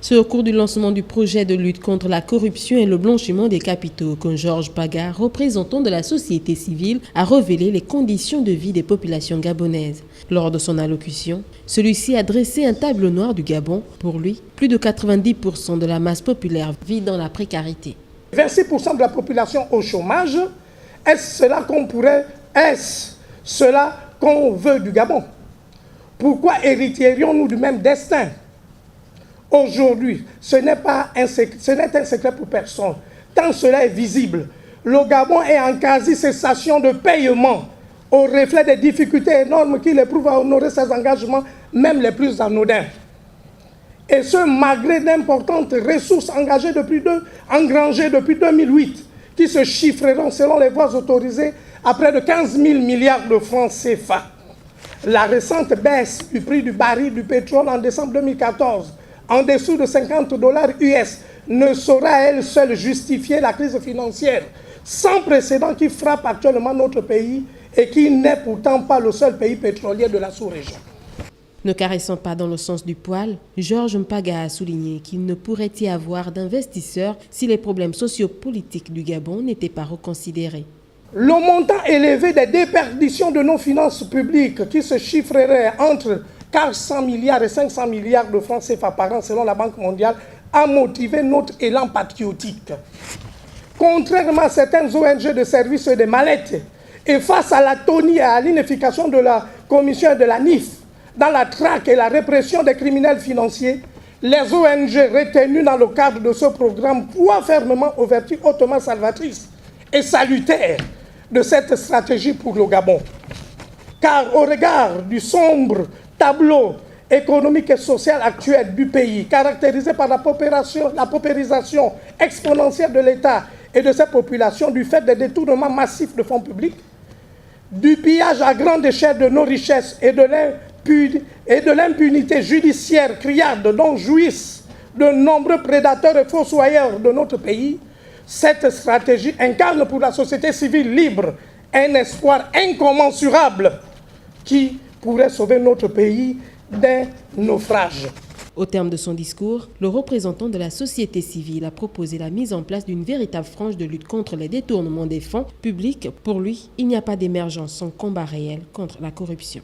C'est au cours du lancement du projet de lutte contre la corruption et le blanchiment des capitaux que Georges Paga, représentant de la société civile, a révélé les conditions de vie des populations gabonaises. Lors de son allocution, celui-ci a dressé un tableau noir du Gabon. Pour lui, plus de 90% de la masse populaire vit dans la précarité. 26% de la population au chômage, est-ce cela qu'on veut du Gabon? Pourquoi héritérions-nous du même destin? Aujourd'hui, ce n'est un secret pour personne. Tant cela est visible, le Gabon est en quasi-cessation de paiement au reflet des difficultés énormes qu'il éprouve à honorer ses engagements, même les plus anodins. Et ce, malgré d'importantes ressources engrangées depuis 2008, qui se chiffreront selon les voies autorisées à près de 15 000 milliards de francs CFA. La récente baisse du prix du baril du pétrole en décembre 2014, en dessous de $50 US, ne saura à elle seule justifier la crise financière sans précédent qui frappe actuellement notre pays et qui n'est pourtant pas le seul pays pétrolier de la sous-région. Ne caressant pas dans le sens du poil, Georges Paga a souligné qu'il ne pourrait y avoir d'investisseurs si les problèmes sociopolitiques du Gabon n'étaient pas reconsidérés. Le montant élevé des déperditions de nos finances publiques qui se chiffrerait entre 400 milliards et 500 milliards de francs CFA par an selon la Banque mondiale a motivé notre élan patriotique. Contrairement à certaines ONG de services des mallettes et face à l'atonie et à l'inefficacité de la Commission et de la NIF dans la traque et la répression des criminels financiers, les ONG retenues dans le cadre de ce programme croient fermement aux vertus hautement salvatrices et salutaires de cette stratégie pour le Gabon. Car au regard du sombre tableau économique et social actuel du pays, caractérisé par la paupérisation exponentielle de l'État et de ses populations du fait des détournements massifs de fonds publics, du pillage à grande échelle de nos richesses et de l'impunité judiciaire criarde dont jouissent de nombreux prédateurs et fossoyeurs de notre pays, cette stratégie incarne pour la société civile libre un espoir incommensurable qui pourrait sauver notre pays d'un naufrage. Au terme de son discours, le représentant de la société civile a proposé la mise en place d'une véritable frange de lutte contre les détournements des fonds publics. Pour lui, il n'y a pas d'émergence sans combat réel contre la corruption.